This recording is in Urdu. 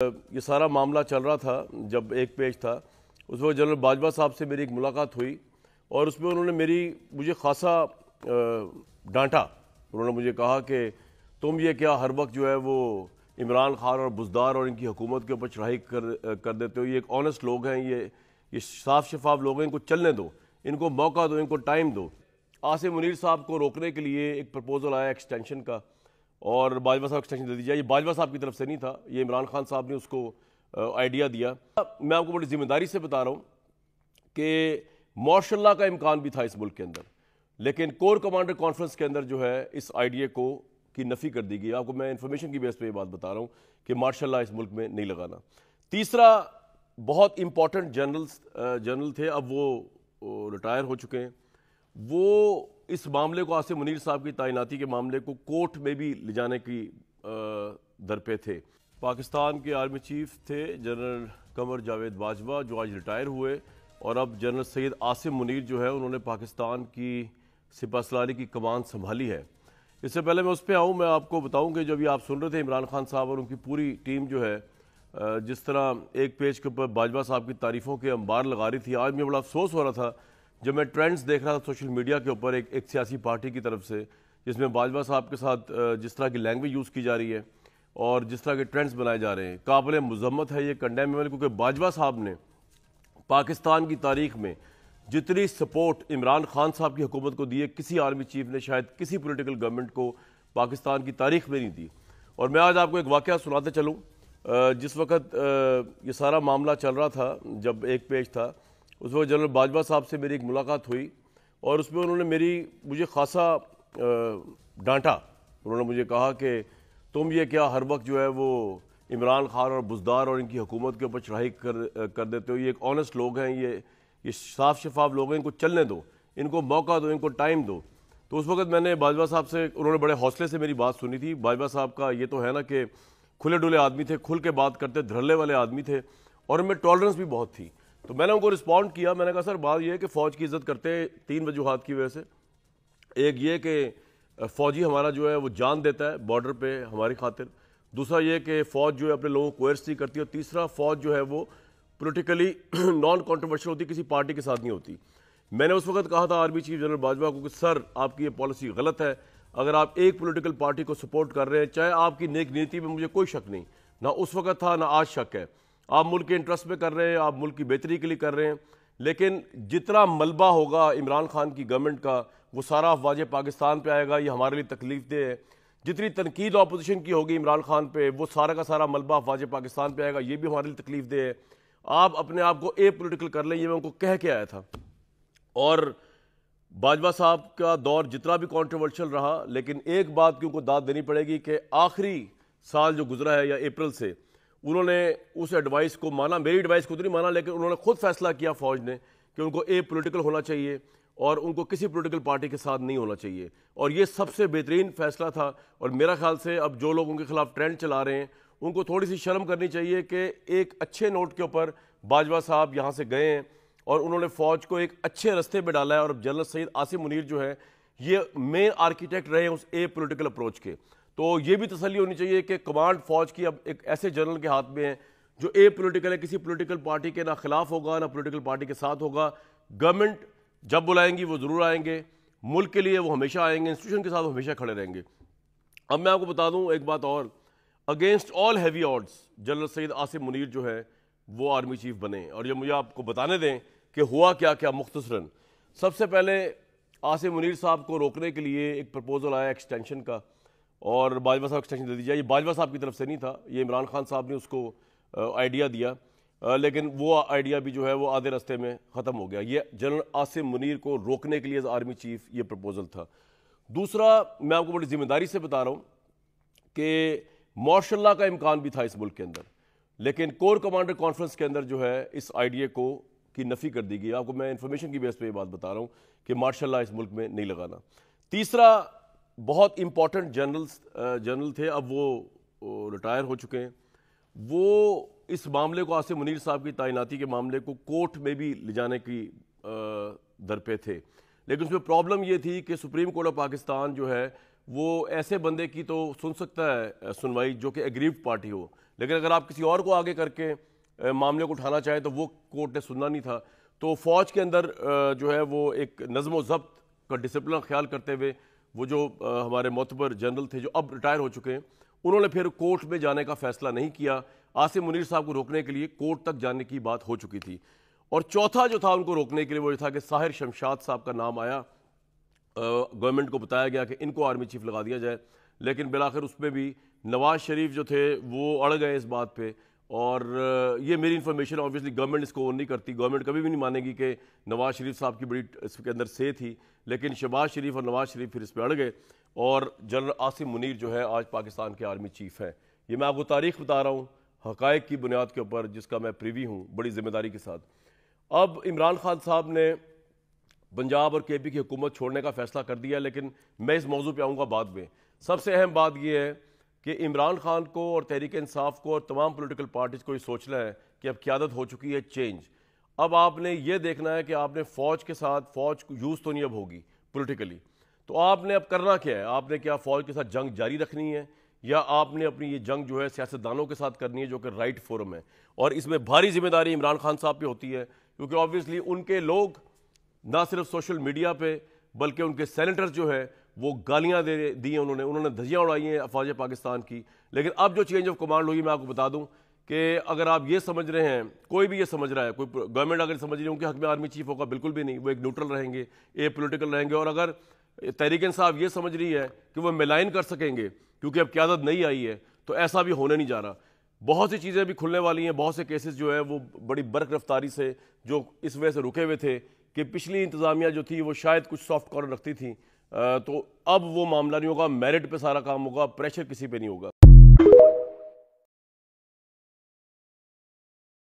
یہ سارا معاملہ چل رہا تھا جب ایک پیج تھا اس وقت جنرل باجوہ صاحب سے میری ایک ملاقات ہوئی اور اس میں انہوں نے مجھے خاصا ڈانٹا۔ انہوں نے مجھے کہا کہ تم یہ کیا ہر وقت جو ہے وہ عمران خان اور بزدار اور ان کی حکومت کے اوپر چڑھائی کر دیتے ہو۔ یہ ایک آنیسٹ لوگ ہیں، یہ صاف شفاف لوگ ہیں، ان کو چلنے دو، ان کو موقع دو، ان کو ٹائم دو۔ عاصم منیر صاحب کو روکنے کے لیے ایک پرپوزل آیا ایکسٹینشن کا اور باجوہ صاحب ایکسٹینشن دے دی جائے۔ یہ باجوہ صاحب کی طرف سے نہیں تھا، یہ عمران خان صاحب نے اس کو آئیڈیا دیا۔ میں آپ کو بڑی ذمہ داری سے بتا رہا ہوں کہ مارشل لا کا امکان بھی تھا اس ملک کے اندر، لیکن کور کمانڈر کانفرنس کے اندر جو ہے اس آئیڈیا کی نفی کر دی گئی۔ آپ کو میں انفارمیشن کی بیس پہ یہ بات بتا رہا ہوں کہ مارشل لا اس ملک میں نہیں لگانا۔ تیسرا، بہت امپورٹنٹ جنرل تھے، اب وہ ریٹائر ہو چکے ہیں، وہ اس معاملے کو عاصم منیر صاحب کی تعیناتی کے معاملے کو کورٹ میں بھی لے جانے کی درپے تھے۔ پاکستان کے آرمی چیف تھے جنرل قمر جاوید باجوہ، جو آج ریٹائر ہوئے، اور اب جنرل سید عاصم منیر جو ہے انہوں نے پاکستان کی سپہ سالاری کی کمان سنبھالی ہے۔ اس سے پہلے میں اس پہ آؤں، میں آپ کو بتاؤں کہ جب یہ آپ سن رہے تھے عمران خان صاحب اور ان کی پوری ٹیم جو ہے جس طرح ایک پیج کے اوپر باجوہ صاحب کی تعریفوں کے انبار لگا رہی تھی، آج مجھے بڑا افسوس ہو رہا تھا جب میں ٹرینڈز دیکھ رہا تھا سوشل میڈیا کے اوپر ایک سیاسی پارٹی کی طرف سے، جس میں باجوہ صاحب کے ساتھ جس طرح کی لینگویج یوز کی جا رہی ہے اور جس طرح کے ٹرینڈز بنائے جا رہے ہیں، قابل مذمت ہے، یہ کنڈیمیبل، کیونکہ باجوہ صاحب نے پاکستان کی تاریخ میں جتنی سپورٹ عمران خان صاحب کی حکومت کو دی ہے، کسی آرمی چیف نے شاید کسی پولیٹیکل گورنمنٹ کو پاکستان کی تاریخ میں نہیں دی۔ اور میں آج آپ کو ایک واقعہ سناتے چلوں۔ جس وقت یہ سارا معاملہ چل رہا تھا جب ایک پیج تھا اس وقت جنرل باجوہ صاحب سے میری ایک ملاقات ہوئی اور اس میں انہوں نے مجھے خاصا ڈانٹا۔ انہوں نے مجھے کہا کہ تم یہ کیا ہر وقت جو ہے وہ عمران خان اور بزدار اور ان کی حکومت کے اوپر چڑھائی کر دیتے ہو۔ یہ ایک آنیسٹ لوگ ہیں، یہ صاف شفاف لوگ ہیں، ان کو چلنے دو، ان کو موقع دو، ان کو ٹائم دو۔ تو اس وقت میں نے باجوہ صاحب سے، انہوں نے بڑے حوصلے سے میری بات سنی تھی۔ باجوہ صاحب کا یہ تو ہے نا کہ کھلے ڈولے آدمی تھے، کھل کے بات کرتے، دھڑلے والے آدمی تھے، اور ان میں ٹالرنس بھی بہت تھی۔ تو میں نے ان کو رسپونڈ کیا، میں نے کہا سر بات یہ ہے کہ فوج کی عزت کرتے ہیں 3 وجوہات کی وجہ سے۔ ایک یہ کہ فوجی ہمارا جو ہے وہ جان دیتا ہے بارڈر پہ ہماری خاطر، دوسرا یہ کہ فوج جو ہے اپنے لوگوں کو کوئرس نہیں کرتی، اور تیسرا فوج جو ہے وہ پولیٹیکلی نان کنٹروورشل ہوتی، کسی پارٹی کے ساتھ نہیں ہوتی۔ میں نے اس وقت کہا تھا آرمی چیف جنرل باجوہ کو کہ سر آپ کی یہ پالیسی غلط ہے، اگر آپ ایک پولیٹیکل پارٹی کو سپورٹ کر رہے ہیں، چاہے آپ کی نیک نیتی میں مجھے کوئی شک نہیں، نہ اس وقت تھا نہ آج شک ہے، آپ ملک کے انٹرسٹ میں کر رہے ہیں، آپ ملک کی بہتری کے لیے کر رہے ہیں، لیکن جتنا ملبہ ہوگا عمران خان کی گورنمنٹ کا وہ سارا افواج پاکستان پہ آئے گا، یہ ہمارے لیے تکلیف دہ ہے۔ جتنی تنقید اپوزیشن کی ہوگی عمران خان پہ وہ سارا کا سارا ملبہ افواج پاکستان پہ آئے گا، یہ بھی ہمارے لیے تکلیف دہ ہے۔ آپ اپنے آپ کو اے پولیٹیکل کر لیں، یہ میں ان کو کہہ کے آیا تھا۔ اور باجوہ صاحب کا دور جتنا بھی کنٹروورشل رہا، لیکن ایک بات کی ان کو داد دینی پڑے گی کہ آخری سال جو گزرا ہے یا اپریل سے، انہوں نے اس ایڈوائس کو مانا، میری ایڈوائس کو تو نہیں مانا، لیکن انہوں نے خود فیصلہ کیا فوج نے کہ ان کو اے پولیٹیکل ہونا چاہیے اور ان کو کسی پولیٹیکل پارٹی کے ساتھ نہیں ہونا چاہیے، اور یہ سب سے بہترین فیصلہ تھا۔ اور میرا خیال سے اب جو لوگ ان کے خلاف ٹرینڈ چلا رہے ہیں ان کو تھوڑی سی شرم کرنی چاہیے کہ ایک اچھے نوٹ کے اوپر باجوہ صاحب یہاں سے گئے ہیں اور انہوں نے فوج کو ایک اچھے رستے پہ ڈالا ہے، اور جنرل سید عاصم منیر جو ہے یہ مین آرکیٹیکٹ رہے ہیں اس اے پولیٹیکل اپروچ کے۔ تو یہ بھی تسلی ہونی چاہیے کہ کمانڈ فوج کی اب ایک ایسے جنرل کے ہاتھ میں ہے جو اے پولیٹیکل ہے، کسی پولیٹیکل پارٹی کے نہ خلاف ہوگا نہ پولیٹیکل پارٹی کے ساتھ ہوگا۔ گورنمنٹ جب بلائیں گی وہ ضرور آئیں گے، ملک کے لیے وہ ہمیشہ آئیں گے، انسٹیٹیوشن کے ساتھ وہ ہمیشہ کھڑے رہیں گے۔ اب میں آپ کو بتا دوں ایک بات اور، against all heavy odds general Syed Asim Munir جو ہے وہ آرمی چیف بنے، اور یہ مجھے آپ کو بتانے دیں کہ ہوا کیا مختصراً۔ سب سے پہلے عاصم منیر صاحب کو روکنے کے لیے ایک پرپوزل آیا ایکسٹینشن کا اور باجوہ صاحب ایکسٹینشن دے دی جائے۔ یہ باجوہ صاحب کی طرف سے نہیں تھا، یہ عمران خان صاحب نے اس کو آئیڈیا دیا، لیکن وہ آئیڈیا بھی جو ہے وہ آدھے رستے میں ختم ہو گیا۔ یہ جنرل عاصم منیر کو روکنے کے لیے آرمی چیف یہ پرپوزل تھا۔ دوسرا، میں آپ کو بڑی ذمہ داری سے بتا رہا ہوں کہ مارشل لا کا امکان بھی تھا اس ملک کے اندر، لیکن کور کمانڈر کانفرنس کے اندر جو ہے اس آئیڈیا کی نفی کر دی گئی۔ آپ کو میں انفارمیشن کی بیس پہ یہ بات بتا رہا ہوں کہ مارشل لا اس ملک میں نہیں لگانا۔ تیسرا، بہت امپورٹنٹ جنرل تھے، اب وہ ریٹائر ہو چکے ہیں، وہ اس معاملے کو عاصم منیر صاحب کی تعیناتی کے معاملے کو کورٹ میں بھی لے جانے کی درپے تھے، لیکن اس میں پرابلم یہ تھی کہ سپریم کورٹ آف پاکستان جو ہے وہ ایسے بندے کی تو سن سکتا ہے سنوائی جو کہ ایگریوڈ پارٹی ہو، لیکن اگر آپ کسی اور کو آگے کر کے معاملے کو اٹھانا چاہیں تو وہ کورٹ نے سننا نہیں تھا۔ تو فوج کے اندر جو ہے وہ ایک نظم و ضبط کا ڈسپلن خیال کرتے ہوئے وہ جو ہمارے معتبر جنرل تھے جو اب ریٹائر ہو چکے ہیں، انہوں نے پھر کورٹ میں جانے کا فیصلہ نہیں کیا۔ عاصم منیر صاحب کو روکنے کے لیے کورٹ تک جانے کی بات ہو چکی تھی، اور چوتھا جو تھا ان کو روکنے کے لیے وہ یہ تھا کہ ساحر شمشاد صاحب کا نام آیا، گورنمنٹ کو بتایا گیا کہ ان کو آرمی چیف لگا دیا جائے، لیکن بالآخر اس میں بھی نواز شریف جو تھے وہ اڑ گئے اس بات پہ۔ اور یہ میری انفارمیشن آبویسلی گورنمنٹ اس کو اون نہیں کرتی، گورنمنٹ کبھی بھی نہیں مانے گی کہ نواز شریف صاحب کی بڑی اس کے اندر سے تھی، لیکن شہباز شریف اور نواز شریف پھر اس پہ اڑ گئے، اور جنرل عاصم منیر جو ہے آج پاکستان کے آرمی چیف ہیں۔ یہ میں آپ کو تاریخ بتا رہا ہوں حقائق کی بنیاد کے اوپر، جس کا میں پریوی ہوں بڑی ذمہ داری کے ساتھ۔ اب عمران خان صاحب نے پنجاب اور کے پی کی حکومت چھوڑنے کا فیصلہ کر دیا، لیکن میں اس موضوع پہ آؤں گا بعد میں۔ سب سے اہم بات یہ ہے کہ عمران خان کو اور تحریک انصاف کو اور تمام پولیٹیکل پارٹیز کو یہ سوچنا ہے کہ اب قیادت ہو چکی ہے چینج۔ اب آپ نے یہ دیکھنا ہے کہ آپ نے فوج کے ساتھ، فوج یوز تو نہیں اب ہوگی پولیٹیکلی، تو آپ نے اب کرنا کیا ہے؟ آپ نے کیا فوج کے ساتھ جنگ جاری رکھنی ہے، یا آپ نے اپنی یہ جنگ جو ہے سیاستدانوں کے ساتھ کرنی ہے جو کہ رائٹ فورم ہے؟ اور اس میں بھاری ذمہ داری عمران خان صاحب پہ ہوتی ہے، کیونکہ آبویسلی ان کے لوگ نہ صرف سوشل میڈیا پہ بلکہ ان کے سینیٹرز جو ہے وہ گالیاں دی ہیں، انہوں نے دھجیاں اڑائی ہیں افواج پاکستان کی۔ لیکن اب جو چینج آف کمانڈ ہوئی، میں آپ کو بتا دوں کہ اگر آپ یہ سمجھ رہے ہیں، کوئی بھی یہ سمجھ رہا ہے، کوئی گورنمنٹ اگر سمجھ رہی ہے ان کے حق میں آرمی چیف ہوگا، بالکل بھی نہیں، وہ ایک نیوٹرل رہیں گے، اے پولیٹیکل رہیں گے۔ اور اگر تحریک انصاف یہ سمجھ رہی ہے کہ وہ ملائن کر سکیں گے کیونکہ اب قیادت نہیں آئی ہے، تو ایسا بھی ہونے نہیں جا رہا۔ بہت سی چیزیں بھی کھلنے والی ہیں، بہت سے کیسز جو ہے وہ بڑی برق رفتاری سے جو اس وجہ سے رکے ہوئے تھے کہ پچھلی انتظامیہ جو تھی وہ شاید کچھ سافٹ کارنر رکھتی تھی، تو اب وہ معاملہ نہیں ہوگا، میرٹ پہ سارا کام ہوگا، پریشر کسی پہ نہیں ہوگا۔